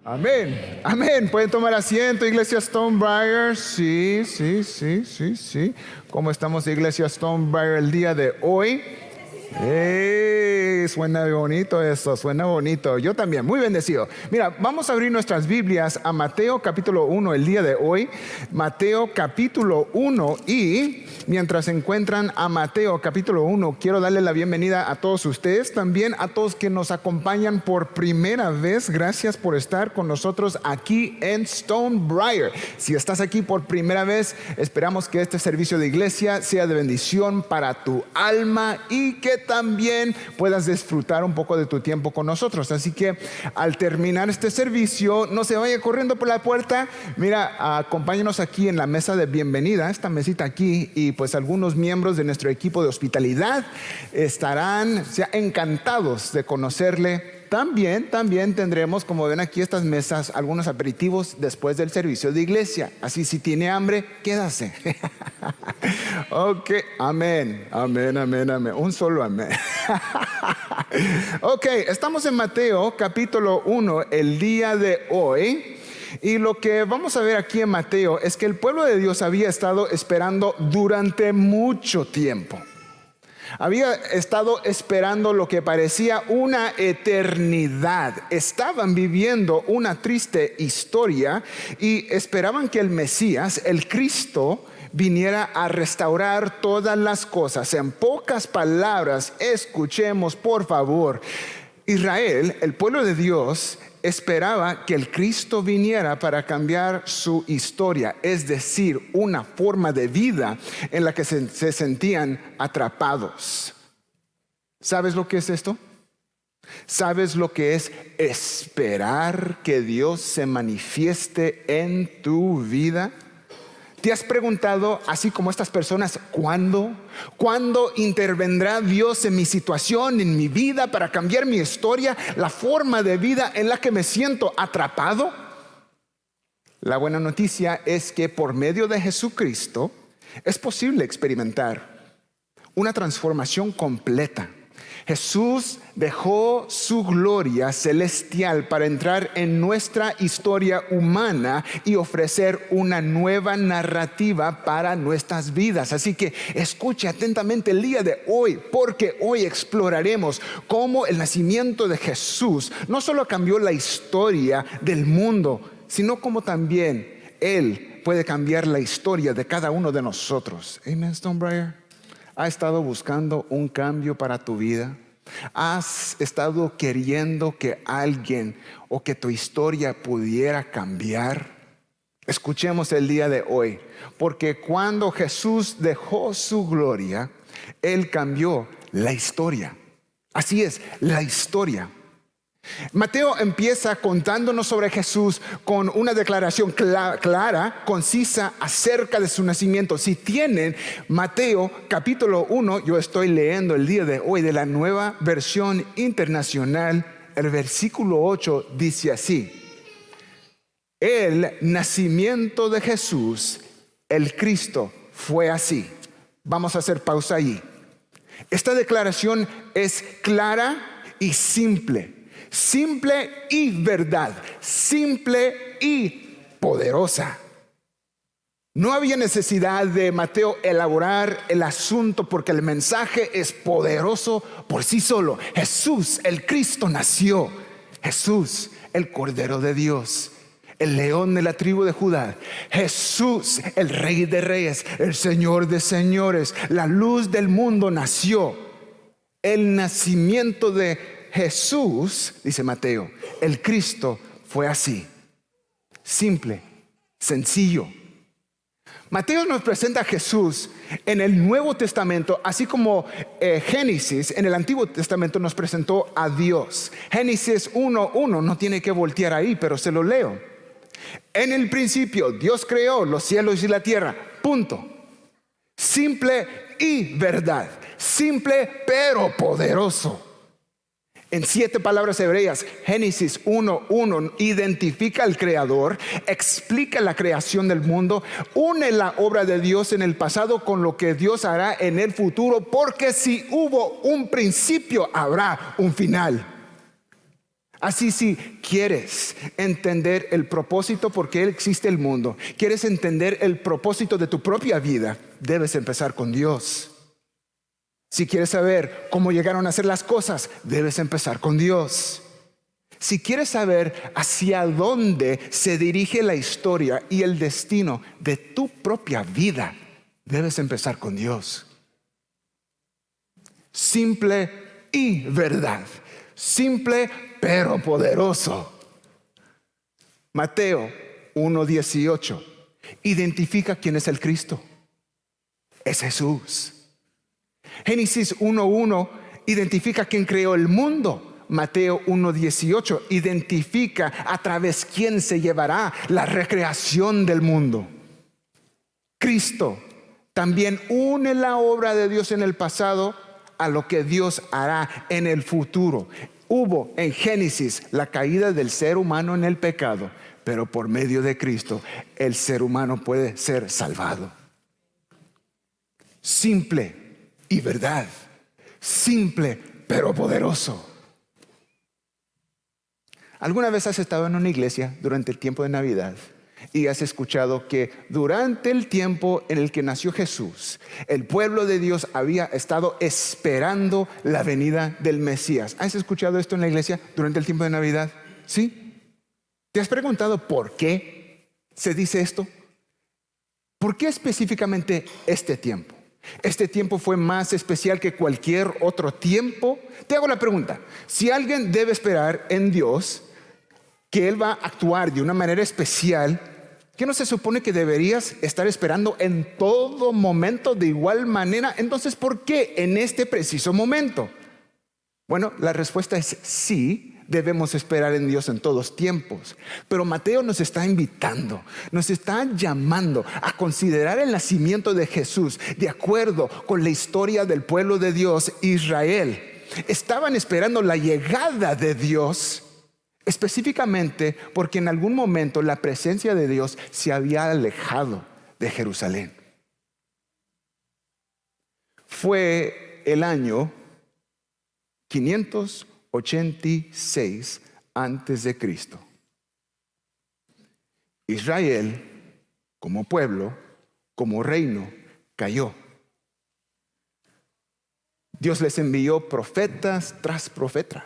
Amén, amén. Pueden tomar asiento, Iglesia Stonebriar. Sí. ¿Cómo estamos, Iglesia Stonebriar, el día de hoy? Suena bonito eso, suena bonito. Yo también, muy bendecido. Mira, vamos a abrir nuestras Biblias a Mateo capítulo 1 el día de hoy. Mateo capítulo 1, y mientras encuentran a Mateo capítulo 1, quiero darle la bienvenida a todos ustedes, también a todos que nos acompañan por primera vez. Gracias por estar con nosotros aquí en Stonebriar. Si estás aquí por primera vez, esperamos que este servicio de iglesia sea de bendición para tu alma y que también puedas disfrutar un poco de tu tiempo con nosotros. Así que al terminar este servicio, no se vaya corriendo por la puerta. Mira, acompáñanos aquí en la mesa de bienvenida, esta mesita aquí, y pues algunos miembros de nuestro equipo de hospitalidad estarán encantados de conocerle. También tendremos, como ven aquí, estas mesas, algunos aperitivos después del servicio de iglesia. Así, si tiene hambre, quédase. Ok, amén. Un solo amén. Ok, estamos en Mateo capítulo 1 el día de hoy. Y lo que vamos a ver aquí en Mateo es que el pueblo de Dios había estado esperando durante mucho tiempo. Había estado esperando lo que parecía una eternidad. Estaban viviendo una triste historia y esperaban que el Mesías, el Cristo, viniera a restaurar todas las cosas. En pocas palabras, escuchemos por favor. Israel, el pueblo de Dios, esperaba que el Cristo viniera para cambiar su historia, es decir, una forma de vida en la que se sentían atrapados. ¿Sabes lo que es esto? ¿Sabes lo que es esperar que Dios se manifieste en tu vida? ¿Te has preguntado, así como estas personas, ¿cuándo intervendrá Dios en mi situación, en mi vida, para cambiar mi historia, la forma de vida en la que me siento atrapado? La buena noticia es que por medio de Jesucristo es posible experimentar una transformación completa. Jesús dejó su gloria celestial para entrar en nuestra historia humana y ofrecer una nueva narrativa para nuestras vidas. Así que escuche atentamente el día de hoy, porque hoy exploraremos cómo el nacimiento de Jesús no solo cambió la historia del mundo, sino cómo también Él puede cambiar la historia de cada uno de nosotros. Amen, Stonebriar. ¿Has estado buscando un cambio para tu vida? ¿Has estado queriendo que alguien o que tu historia pudiera cambiar? Escuchemos el día de hoy, porque cuando Jesús dejó su gloria, Él cambió la historia. Así es, la historia. Mateo empieza contándonos sobre Jesús con una declaración clara, concisa acerca de su nacimiento. Si tienen Mateo capítulo 1, yo estoy leyendo el día de hoy de la Nueva Versión Internacional. El versículo 8 dice así: el nacimiento de Jesús, el Cristo, fue así. Vamos a hacer pausa allí. Esta declaración es clara y simple. Simple y verdad, simple y poderosa. No había necesidad de Mateo elaborar el asunto, porque el mensaje es poderoso por sí solo. Jesús, el Cristo, nació. Jesús, el Cordero de Dios, el león de la tribu de Judá. Jesús, el Rey de Reyes, el Señor de Señores, la luz del mundo, nació. El nacimiento de Jesús, dice Mateo, el Cristo, fue así. Simple, sencillo. Mateo nos presenta a Jesús en el Nuevo Testamento, así como Génesis en el Antiguo Testamento nos presentó a Dios. Génesis 1:1, no tiene que voltear ahí, pero se lo leo. En el principio Dios creó los cielos y la tierra, punto. Simple y verdad, simple pero poderoso. En 7 palabras hebreas, Génesis 1:1 identifica al Creador, explica la creación del mundo, une la obra de Dios en el pasado con lo que Dios hará en el futuro, porque si hubo un principio, habrá un final. Así si quieres entender el propósito por qué existe el mundo, quieres entender el propósito de tu propia vida, debes empezar con Dios. Si quieres saber cómo llegaron a ser las cosas, debes empezar con Dios. Si quieres saber hacia dónde se dirige la historia y el destino de tu propia vida, debes empezar con Dios. Simple y verdad. Simple pero poderoso. Mateo 1:18 identifica quién es el Cristo. Es Jesús. Génesis 1:1 identifica quién creó el mundo. Mateo 1:18 identifica a través quién se llevará la recreación del mundo. Cristo también une la obra de Dios en el pasado a lo que Dios hará en el futuro. Hubo en Génesis la caída del ser humano en el pecado, pero por medio de Cristo el ser humano puede ser salvado. Simple y verdad. Simple pero poderoso. ¿Alguna vez has estado en una iglesia durante el tiempo de Navidad y has escuchado que durante el tiempo en el que nació Jesús, el pueblo de Dios había estado esperando la venida del Mesías? ¿Has escuchado esto en la iglesia durante el tiempo de Navidad? ¿Sí? ¿Te has preguntado por qué se dice esto? ¿Por qué específicamente este tiempo? ¿Este tiempo fue más especial que cualquier otro tiempo? Te hago la pregunta: si alguien debe esperar en Dios que Él va a actuar de una manera especial, ¿qué no se supone que deberías estar esperando en todo momento de igual manera? Entonces, ¿por qué en este preciso momento? Bueno, la respuesta es sí, debemos esperar en Dios en todos tiempos. Pero Mateo nos está invitando, nos está llamando a considerar el nacimiento de Jesús de acuerdo con la historia del pueblo de Dios, Israel. Estaban esperando la llegada de Dios, específicamente porque en algún momento la presencia de Dios se había alejado de Jerusalén. Fue el año 586 antes de Cristo. Israel, como pueblo, como reino, cayó. Dios les envió profetas tras profetas,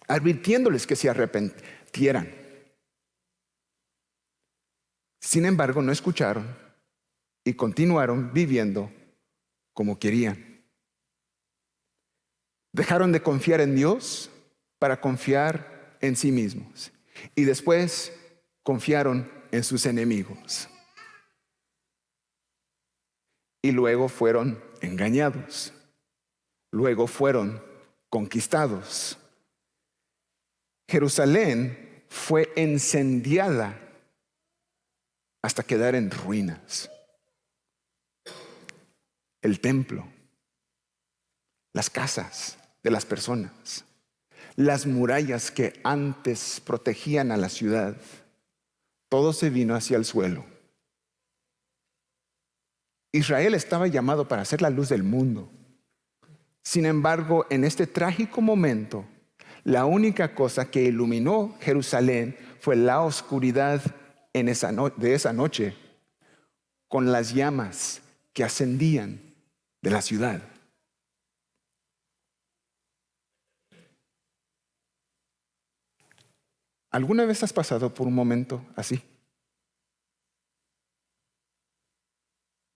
advirtiéndoles que se arrepintieran. Sin embargo, no escucharon y continuaron viviendo como querían. Dejaron de confiar en Dios para confiar en sí mismos. Y después confiaron en sus enemigos. Y luego fueron engañados. Luego fueron conquistados. Jerusalén fue incendiada hasta quedar en ruinas. El templo, las casas de las personas, las murallas que antes protegían a la ciudad, todo se vino hacia el suelo. Israel estaba llamado para ser la luz del mundo. Sin embargo, en este trágico momento, la única cosa que iluminó Jerusalén fue la oscuridad de esa noche, con las llamas que ascendían de la ciudad. ¿Alguna vez has pasado por un momento así?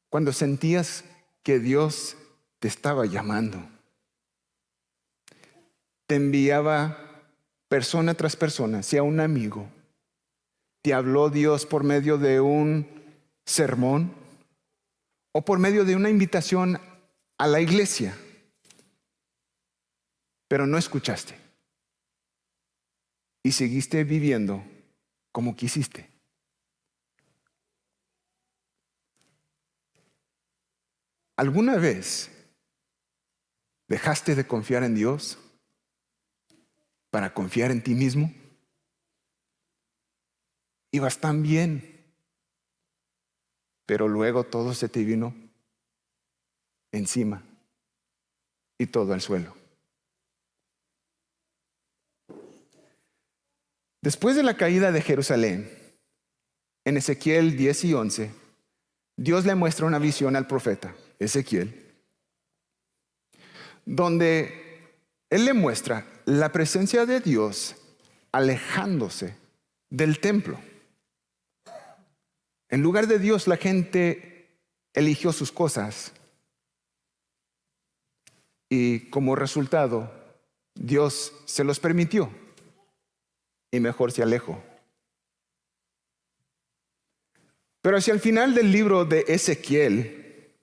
Cuando sentías que Dios te estaba llamando, te enviaba persona tras persona, sea un amigo, te habló Dios por medio de un sermón o por medio de una invitación a la iglesia, pero no escuchaste y seguiste viviendo como quisiste. ¿Alguna vez dejaste de confiar en Dios para confiar en ti mismo? Ibas tan bien, pero luego todo se te vino encima y todo al suelo. Después de la caída de Jerusalén, en Ezequiel 10 y 11, Dios le muestra una visión al profeta Ezequiel, donde él le muestra la presencia de Dios alejándose del templo. En lugar de Dios, la gente eligió sus cosas y como resultado, Dios se los permitió y mejor se alejó. Pero hacia el final del libro de Ezequiel,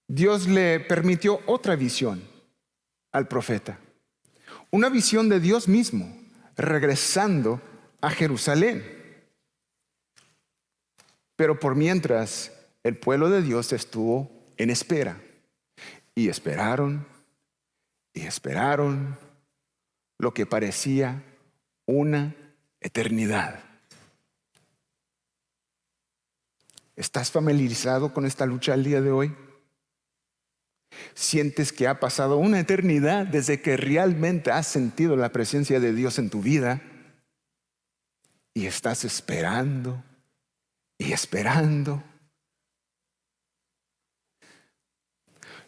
Dios le permitió otra visión al profeta. Una visión de Dios mismo regresando a Jerusalén. Pero por mientras, el pueblo de Dios estuvo en espera. Y esperaron, y esperaron lo que parecía una eternidad. ¿Estás familiarizado con esta lucha al día de hoy? ¿Sientes que ha pasado una eternidad desde que realmente has sentido la presencia de Dios en tu vida? Y estás esperando y esperando.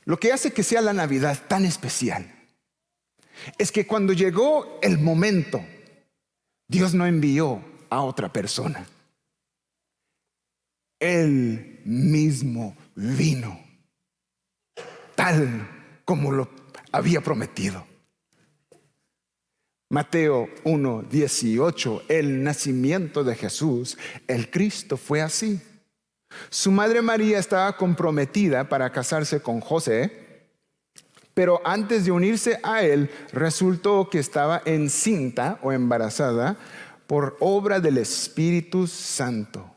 Lo que hace que sea la Navidad tan especial es que cuando llegó el momento, Dios no envió a otra persona. Él mismo vino, tal como lo había prometido. Mateo 1:18, el nacimiento de Jesús, el Cristo, fue así. Su madre María estaba comprometida para casarse con José, pero antes de unirse a él, resultó que estaba encinta o embarazada por obra del Espíritu Santo.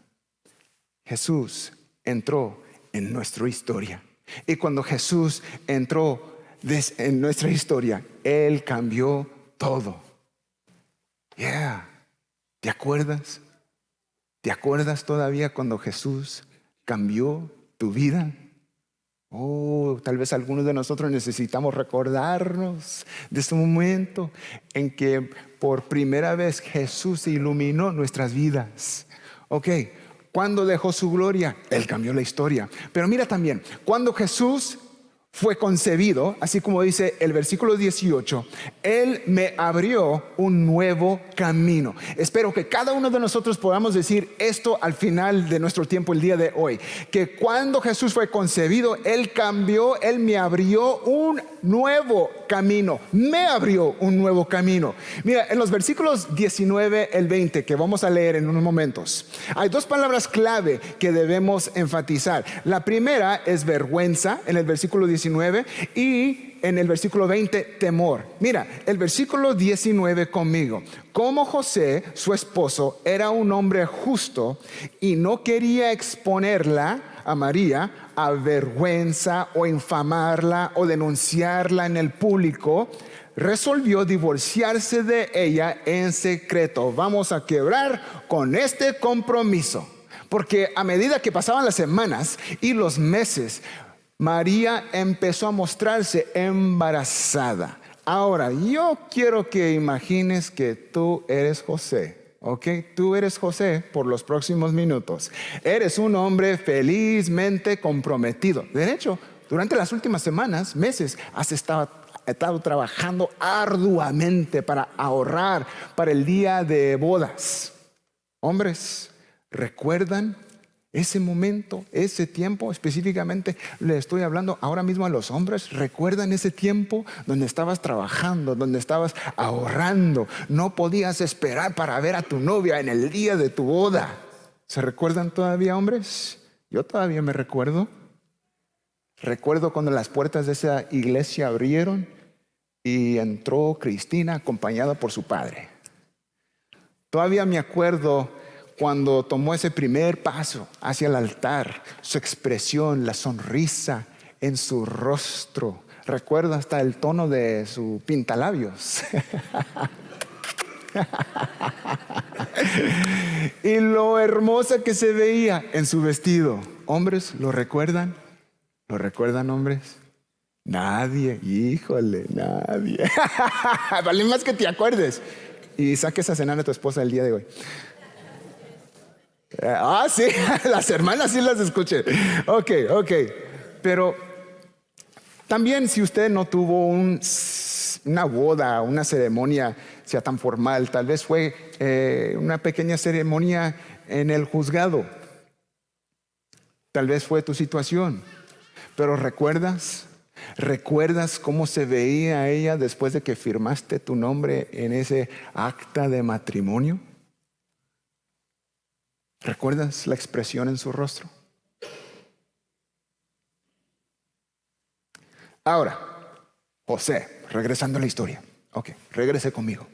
Jesús entró en nuestra historia. Y cuando Jesús entró en nuestra historia, Él cambió todo. ¿Te acuerdas? ¿Te acuerdas todavía cuando Jesús cambió tu vida? Tal vez algunos de nosotros necesitamos recordarnos de ese momento en que por primera vez Jesús iluminó nuestras vidas. ¿Cuándo dejó su gloria? Él cambió la historia. Pero mira también, cuando Jesús fue concebido, así como dice el versículo 18, Él me abrió un nuevo camino. Espero que cada uno de nosotros podamos decir esto al final de nuestro tiempo el día de hoy, que cuando Jesús fue concebido, Él cambió, Él me abrió un nuevo camino. Me abrió un nuevo camino. Mira, en los versículos 19 al 20 que vamos a leer en unos momentos, hay dos palabras clave que debemos enfatizar. La primera es vergüenza en el versículo 19 y en el versículo 20 temor. Mira, el versículo 19 conmigo. Como José, su esposo, era un hombre justo y no quería exponerla a María a vergüenza o infamarla o denunciarla en el público, resolvió divorciarse de ella en secreto. Vamos a quebrar con este compromiso, porque a medida que pasaban las semanas y los meses, María empezó a mostrarse embarazada. Ahora, yo quiero que imagines que tú eres José. Tú eres José por los próximos minutos. Eres un hombre felizmente comprometido. De hecho, durante las últimas semanas, meses, has estado trabajando arduamente para ahorrar para el día de bodas. Hombres, ¿recuerdan ese momento, ese tiempo? Específicamente le estoy hablando ahora mismo a los hombres. ¿Recuerdan ese tiempo donde estabas trabajando, donde estabas ahorrando? No podías esperar para ver a tu novia en el día de tu boda. ¿Se recuerdan todavía, hombres? Yo todavía me recuerdo. Recuerdo cuando las puertas de esa iglesia abrieron y entró Cristina acompañada por su padre. Todavía me acuerdo cuando tomó ese primer paso hacia el altar, su expresión, la sonrisa en su rostro. Recuerdo hasta el tono de su pintalabios. Y lo hermosa que se veía en su vestido. Hombres, ¿lo recuerdan? ¿Lo recuerdan, hombres? Nadie, híjole, nadie. Vale más que te acuerdes. y saques a cenar a tu esposa el día de hoy. Sí, las hermanas sí las escuché. Ok. Pero también si usted no tuvo una boda, una ceremonia, sea tan formal, tal vez fue una pequeña ceremonia en el juzgado. Tal vez fue tu situación. Pero ¿recuerdas cómo se veía ella después de que firmaste tu nombre en ese acta de matrimonio? ¿Recuerdas la expresión en su rostro? Ahora, José, regresando a la historia. Ok, regrese conmigo.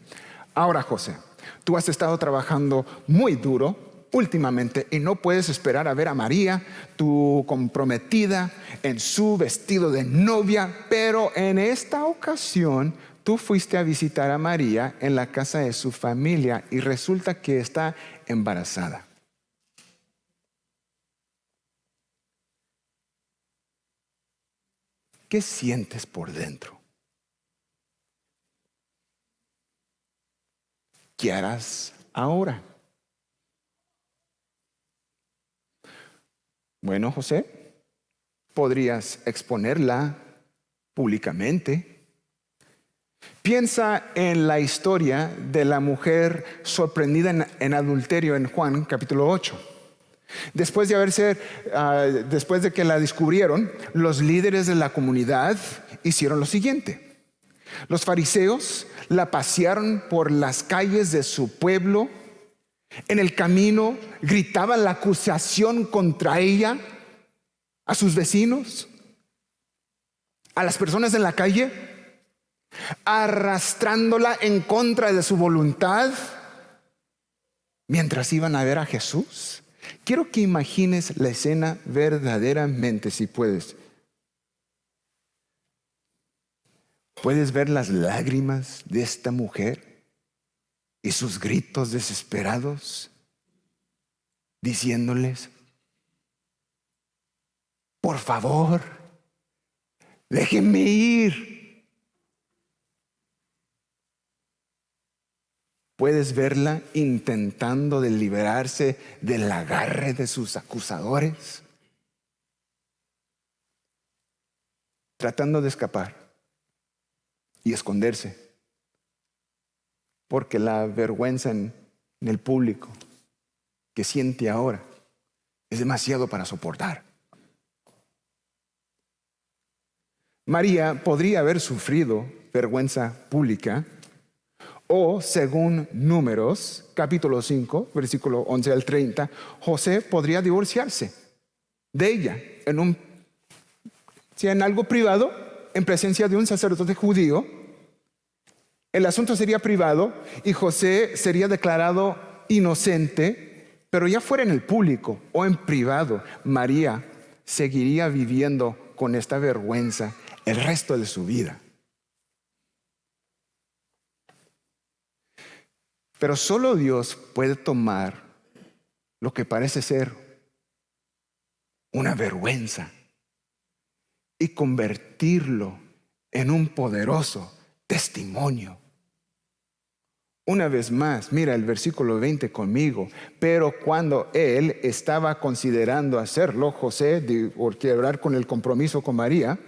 Ahora, José, tú has estado trabajando muy duro últimamente y no puedes esperar a ver a María, tu comprometida, en su vestido de novia, pero en esta ocasión tú fuiste a visitar a María en la casa de su familia y resulta que está embarazada. ¿Qué sientes por dentro? ¿Qué harás ahora? Bueno, José, podrías exponerla públicamente. Piensa en la historia de la mujer sorprendida en adulterio en Juan capítulo 8. Después de que la descubrieron, los líderes de la comunidad hicieron lo siguiente. Los fariseos la pasearon por las calles de su pueblo. En el camino gritaban la acusación contra ella a sus vecinos, a las personas en la calle, arrastrándola en contra de su voluntad mientras iban a ver a Jesús. Quiero que imagines la escena verdaderamente, si puedes. ¿Puedes ver las lágrimas de esta mujer y sus gritos desesperados diciéndoles: por favor, déjenme ir? ¿Puedes verla intentando de liberarse del agarre de sus acusadores? Tratando de escapar y esconderse, porque la vergüenza en el público que siente ahora es demasiado para soportar. María podría haber sufrido vergüenza pública, o según Números capítulo 5 versículo 11 al 30, José podría divorciarse de ella en algo privado, en presencia de un sacerdote judío. El asunto sería privado y José sería declarado inocente, pero ya fuera en el público o en privado, María seguiría viviendo con esta vergüenza el resto de su vida. Pero solo Dios puede tomar lo que parece ser una vergüenza y convertirlo en un poderoso testimonio. Una vez más, mira el versículo 20 conmigo. Pero cuando él estaba considerando hacerlo, José, por quebrar con el compromiso con María,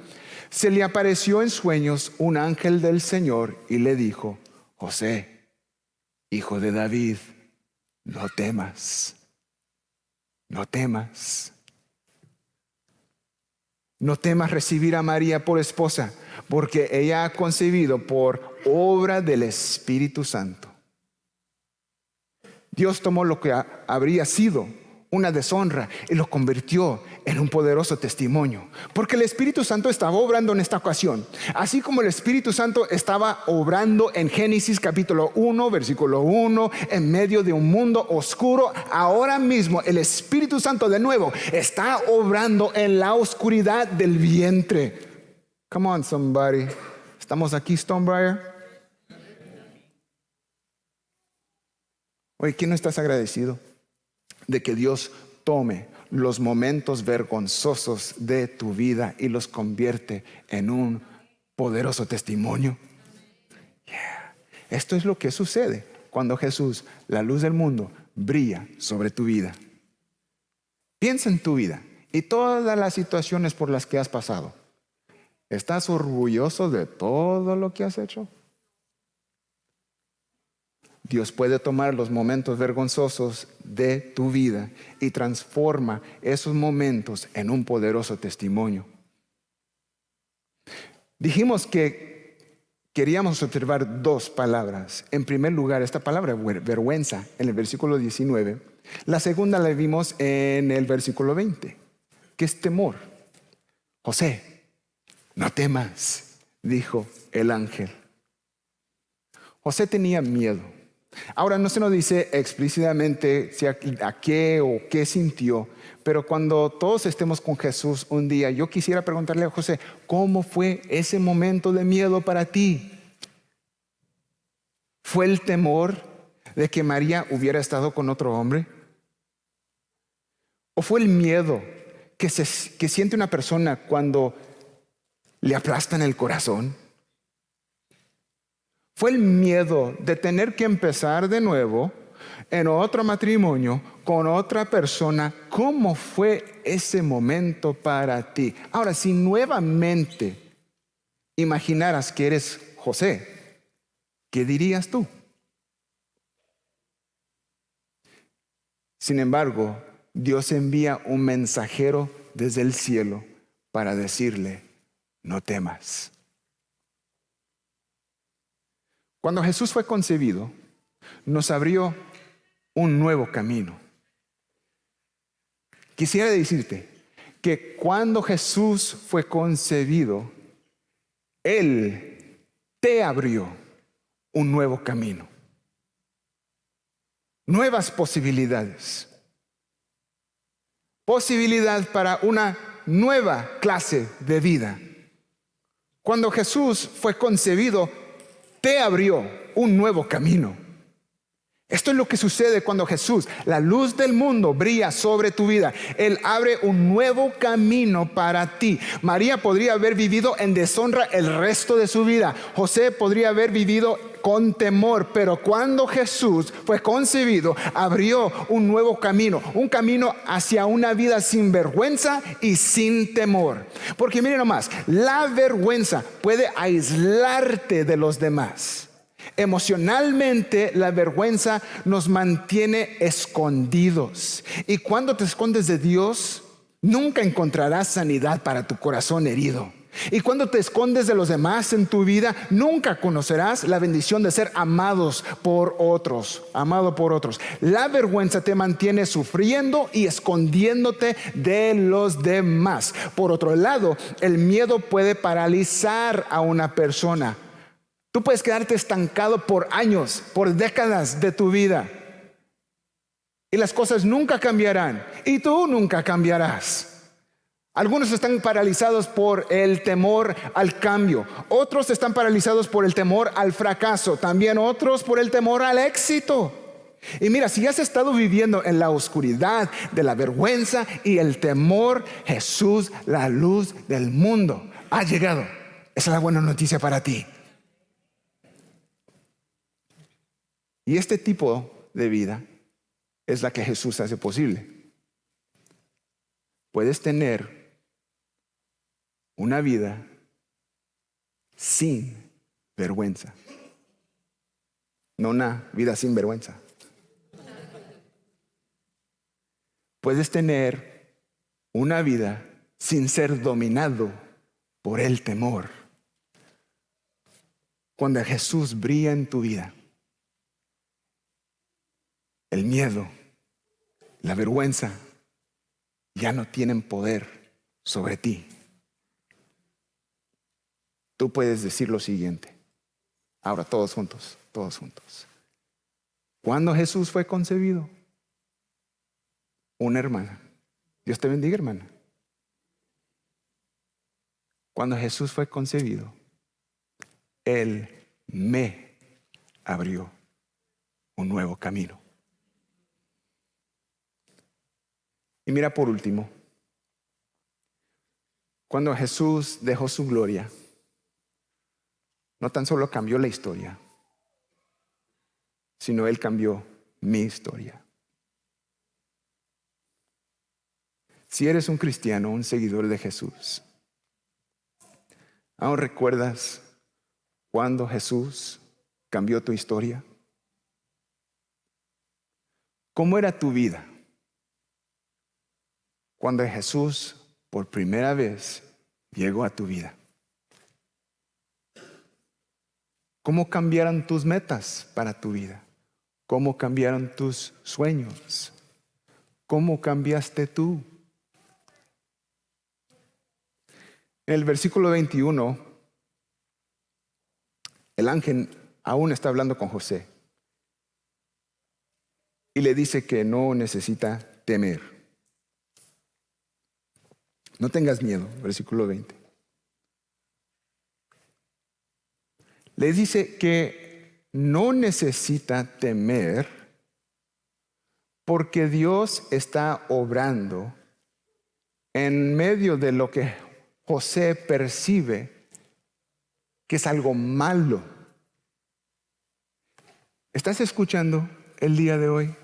se le apareció en sueños un ángel del Señor y le dijo: José, hijo de David, no temas. No temas. No temas recibir a María por esposa, porque ella ha concebido por obra del Espíritu Santo. Dios tomó lo que habría sido una deshonra y lo convirtió en un poderoso testimonio, porque el Espíritu Santo estaba obrando en esta ocasión, así como el Espíritu Santo estaba obrando en Génesis capítulo 1 versículo 1, en medio de un mundo oscuro. Ahora mismo el Espíritu Santo de nuevo está obrando en la oscuridad del vientre. Come on, somebody. ¿Estamos aquí, Stonebriar? Oye, ¿quién no estás agradecido de que Dios tome los momentos vergonzosos de tu vida y los convierte en un poderoso testimonio? Yeah. Esto es lo que sucede cuando Jesús, la luz del mundo, brilla sobre tu vida. Piensa en tu vida y todas las situaciones por las que has pasado. ¿Estás orgulloso de todo lo que has hecho? Dios puede tomar los momentos vergonzosos de tu vida y transforma esos momentos en un poderoso testimonio. Dijimos que queríamos observar dos palabras. En primer lugar, esta palabra vergüenza en el versículo 19. La segunda la vimos en el versículo 20, que es temor. José, no temas, dijo el ángel. José tenía miedo. Ahora no se nos dice explícitamente a qué o qué sintió, pero cuando todos estemos con Jesús un día, yo quisiera preguntarle a José, ¿cómo fue ese momento de miedo para ti? ¿Fue el temor de que María hubiera estado con otro hombre? ¿O fue el miedo que siente una persona cuando le aplastan el corazón? ¿Fue el miedo de tener que empezar de nuevo en otro matrimonio con otra persona? ¿Cómo fue ese momento para ti? Ahora, si nuevamente imaginaras que eres José, ¿qué dirías tú? Sin embargo, Dios envía un mensajero desde el cielo para decirle, no temas. Cuando Jesús fue concebido, nos abrió un nuevo camino. Quisiera decirte que cuando Jesús fue concebido, Él te abrió un nuevo camino. Nuevas posibilidades. Posibilidad para una nueva clase de vida. Cuando Jesús fue concebido, te abrió un nuevo camino. Esto es lo que sucede cuando Jesús, la luz del mundo, brilla sobre tu vida. Él abre un nuevo camino para ti. María podría haber vivido en deshonra el resto de su vida. José podría haber vivido con temor, pero cuando Jesús fue concebido, abrió un nuevo camino, un camino hacia una vida sin vergüenza y sin temor. Porque miren nomás, la vergüenza puede aislarte de los demás. Emocionalmente, la vergüenza nos mantiene escondidos. Y cuando te escondes de Dios, nunca encontrarás sanidad para tu corazón herido. Y cuando te escondes de los demás en tu vida, nunca conocerás la bendición de ser amados por otros, amado por otros. La vergüenza te mantiene sufriendo y escondiéndote de los demás. Por otro lado, el miedo puede paralizar a una persona. Tú puedes quedarte estancado por años, por décadas de tu vida. Y las cosas nunca cambiarán. Y tú nunca cambiarás. Algunos están paralizados por el temor al cambio. Otros están paralizados por el temor al fracaso. También otros por el temor al éxito. Y mira, si has estado viviendo en la oscuridad de la vergüenza y el temor, Jesús, la luz del mundo, ha llegado. Esa es la buena noticia para ti. Y este tipo de vida es la que Jesús hace posible. Puedes tener una vida sin vergüenza. No una vida sin vergüenza. Puedes tener una vida sin ser dominado por el temor. Cuando Jesús brilla en tu vida, el miedo, la vergüenza ya no tienen poder sobre ti. Tú puedes decir lo siguiente. Ahora todos juntos, todos juntos. Cuando Jesús fue concebido, una hermana. Dios te bendiga, hermana. Cuando Jesús fue concebido, Él me abrió un nuevo camino. Y mira, por último, cuando Jesús dejó su gloria, no tan solo cambió la historia, sino Él cambió mi historia. Si eres un cristiano, un seguidor de Jesús, ¿aún recuerdas cuando Jesús cambió tu historia? ¿Cómo era tu vida cuando Jesús por primera vez llegó a tu vida? ¿Cómo cambiaron tus metas para tu vida? ¿Cómo cambiaron tus sueños? ¿Cómo cambiaste tú? En el versículo 21, el ángel aún está hablando con José y le dice que no necesita temer. No tengas miedo, versículo 20. Le dice que no necesita temer porque Dios está obrando en medio de lo que José percibe que es algo malo. ¿Estás escuchando el día de hoy?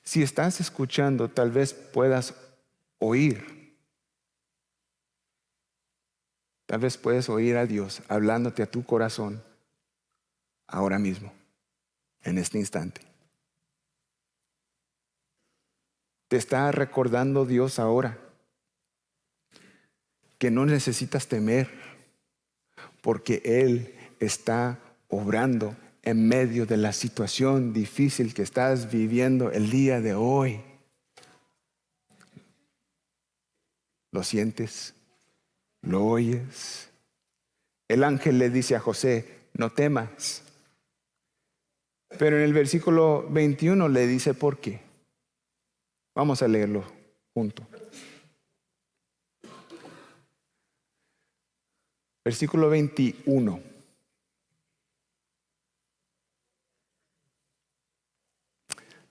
Si estás escuchando, tal vez puedas oír. Tal vez puedes oír a Dios hablándote a tu corazón ahora mismo, en este instante. Te está recordando Dios ahora que no necesitas temer porque Él está obrando en medio de la situación difícil que estás viviendo el día de hoy. ¿Lo sientes? ¿Lo oyes? El ángel le dice a José, no temas. Pero en el versículo 21 le dice por qué. Vamos a leerlo juntos. Versículo 21.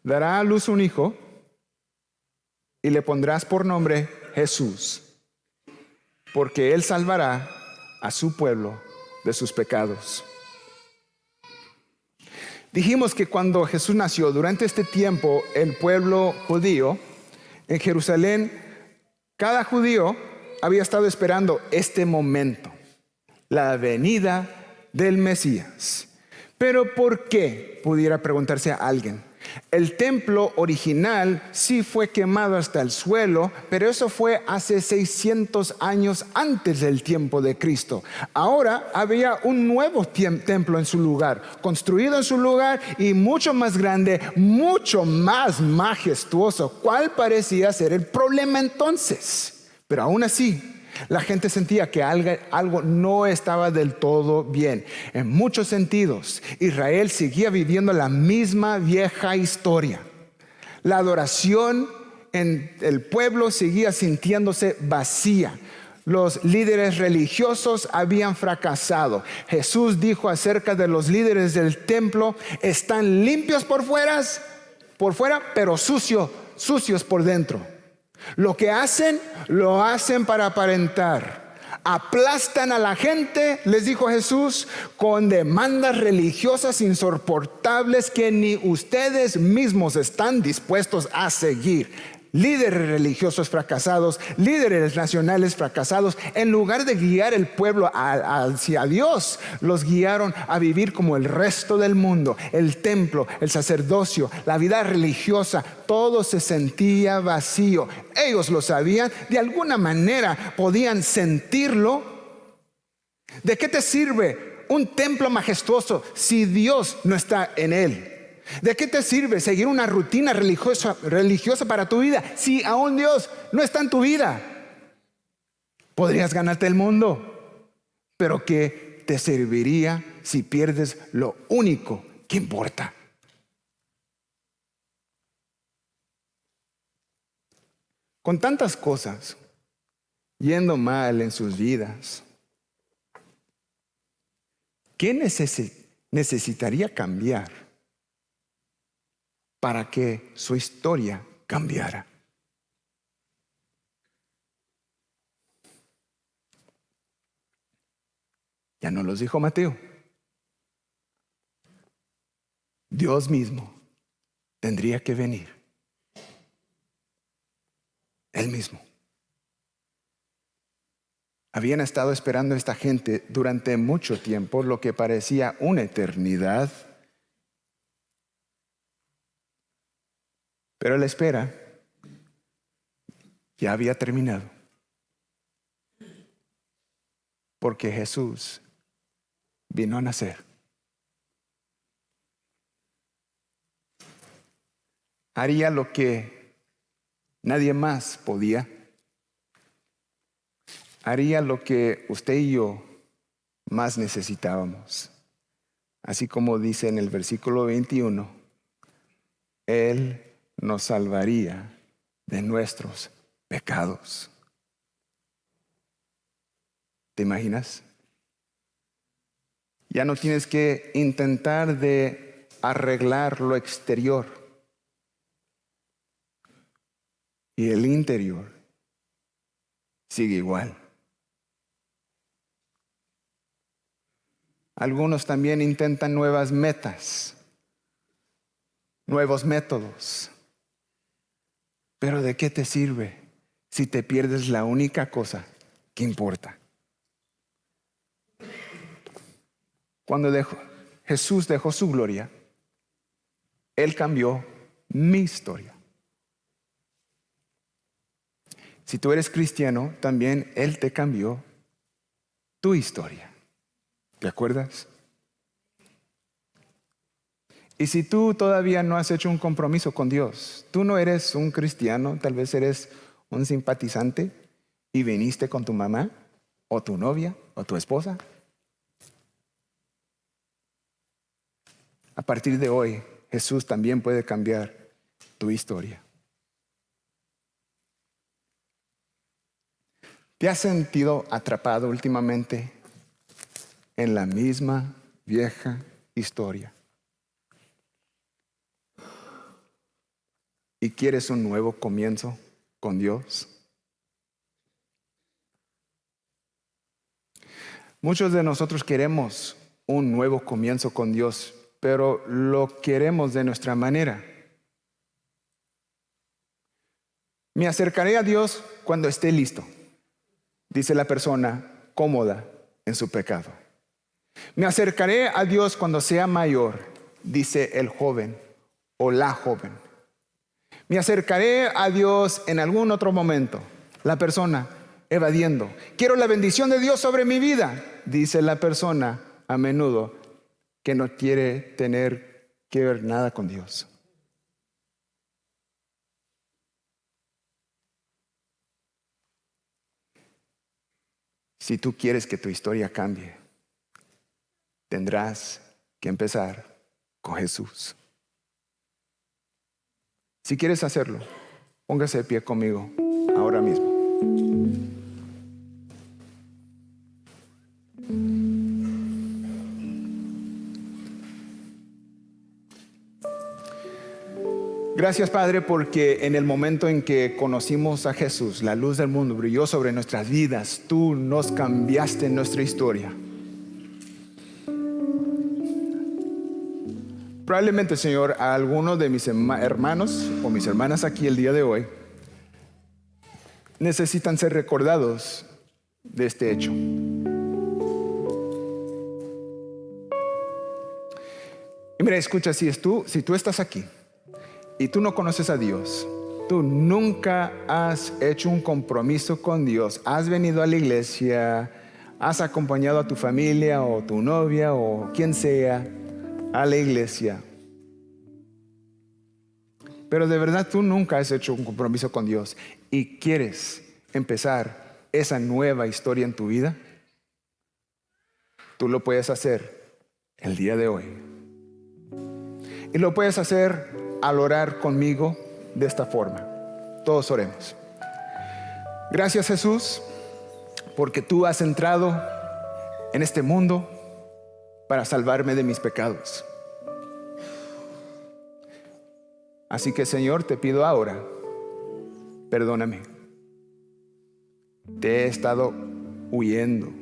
Dará a luz un hijo y le pondrás por nombre Jesús, porque Él salvará a su pueblo de sus pecados. Dijimos que cuando Jesús nació, durante este tiempo, el pueblo judío en Jerusalén, cada judío había estado esperando este momento, la venida del Mesías. Pero ¿por qué? Pudiera preguntarse a alguien. El templo original sí fue quemado hasta el suelo, pero eso fue hace 600 años antes del tiempo de Cristo. Ahora había un nuevo templo en su lugar, construido en su lugar y mucho más grande, mucho más majestuoso. ¿Cuál parecía ser el problema entonces? Pero aún así, la gente sentía que algo no estaba del todo bien. En muchos sentidos, Israel seguía viviendo la misma vieja historia. La adoración en el pueblo seguía sintiéndose vacía. Los líderes religiosos habían fracasado. Jesús dijo acerca de los líderes del templo, están limpios por fuera, pero sucios por dentro. Lo que hacen, lo hacen para aparentar. Aplastan a la gente, les dijo Jesús, con demandas religiosas insoportables que ni ustedes mismos están dispuestos a seguir. Líderes religiosos fracasados, líderes nacionales fracasados, en lugar de guiar el pueblo hacia Dios, los guiaron a vivir como el resto del mundo. El templo, el sacerdocio, la vida religiosa, todo se sentía vacío. Ellos lo sabían, de alguna manera podían sentirlo. ¿De qué te sirve un templo majestuoso si Dios no está en él? ¿De qué te sirve seguir una rutina religiosa para tu vida si aún Dios no está en tu vida? Podrías ganarte el mundo, pero ¿qué te serviría si pierdes lo único que importa? Con tantas cosas yendo mal en sus vidas, ¿qué necesitaría cambiar para que su historia cambiara? Ya nos los dijo Mateo. Dios mismo tendría que venir. Él mismo. Habían estado esperando a esta gente durante mucho tiempo, lo que parecía una eternidad. Pero la espera ya había terminado. Porque Jesús vino a nacer. Haría lo que nadie más podía. Haría lo que usted y yo más necesitábamos. Así como dice en el versículo 21, Él nos salvaría de nuestros pecados. ¿Te imaginas? Ya no tienes que intentar de arreglar lo exterior. Y el interior sigue igual. Algunos también intentan nuevas metas, nuevos métodos. Pero ¿de qué te sirve si te pierdes la única cosa que importa? Cuando Jesús dejó su gloria, Él cambió mi historia. Si tú eres cristiano, también Él te cambió tu historia. ¿Te acuerdas? Y si tú todavía no has hecho un compromiso con Dios, tú no eres un cristiano, tal vez eres un simpatizante y viniste con tu mamá o tu novia o tu esposa. A partir de hoy, Jesús también puede cambiar tu historia. ¿Te has sentido atrapado últimamente en la misma vieja historia? ¿Y quieres un nuevo comienzo con Dios? Muchos de nosotros queremos un nuevo comienzo con Dios, pero lo queremos de nuestra manera. Me acercaré a Dios cuando esté listo, dice la persona cómoda en su pecado. Me acercaré a Dios cuando sea mayor, dice el joven o la joven. Me acercaré a Dios en algún otro momento, la persona evadiendo. Quiero la bendición de Dios sobre mi vida, dice la persona a menudo que no quiere tener que ver nada con Dios. Si tú quieres que tu historia cambie, tendrás que empezar con Jesús. Si quieres hacerlo, póngase de pie conmigo ahora mismo. Gracias, Padre, porque en el momento en que conocimos a Jesús, la luz del mundo brilló sobre nuestras vidas. Tú nos cambiaste nuestra historia. Probablemente, Señor, a algunos de mis hermanos o mis hermanas aquí el día de hoy necesitan ser recordados de este hecho. Y mira, escucha, si tú estás aquí y tú no conoces a Dios, tú nunca has hecho un compromiso con Dios, has venido a la iglesia, has acompañado a tu familia o tu novia o quien sea a la iglesia, pero de verdad tú nunca has hecho un compromiso con Dios y quieres empezar esa nueva historia en tu vida, tú lo puedes hacer el día de hoy. Y lo puedes hacer al orar conmigo de esta forma. Todos oremos. Gracias, Jesús, porque tú has entrado en este mundo para salvarme de mis pecados. Así que, Señor, te pido ahora, perdóname. Te he estado huyendo.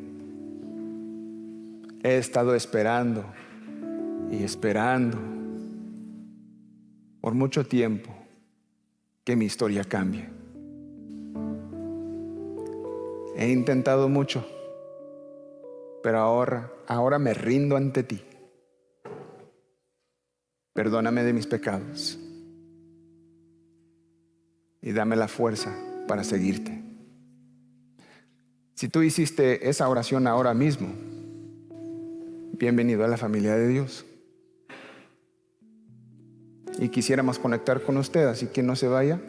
He estado esperando y esperando por mucho tiempo que mi historia cambie. He intentado mucho, pero ahora me rindo ante ti. Perdóname de mis pecados y dame la fuerza para seguirte. Si tú hiciste esa oración ahora mismo, bienvenido a la familia de Dios. Y quisiéramos conectar con usted, así que no se vaya.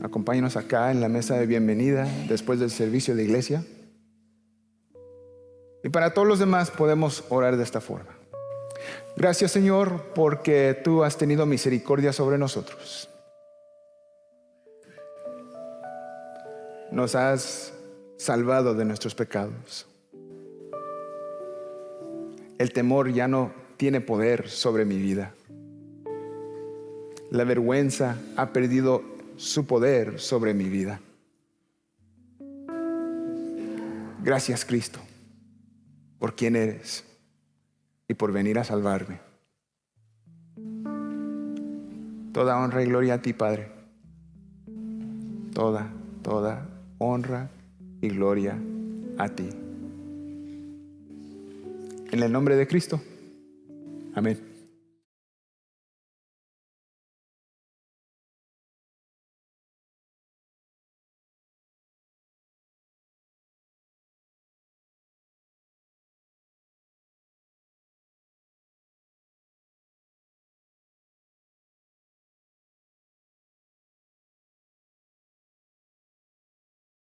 Acompáñenos acá en la mesa de bienvenida después del servicio de iglesia. Y para todos los demás podemos orar de esta forma. Gracias, Señor, porque tú has tenido misericordia sobre nosotros. Nos has salvado de nuestros pecados. El temor ya no tiene poder sobre mi vida. La vergüenza ha perdido su poder sobre mi vida. Gracias, Cristo, por quien eres y por venir a salvarme. Toda honra y gloria a ti, Padre. Toda honra y gloria a ti. En el nombre de Cristo. Amén.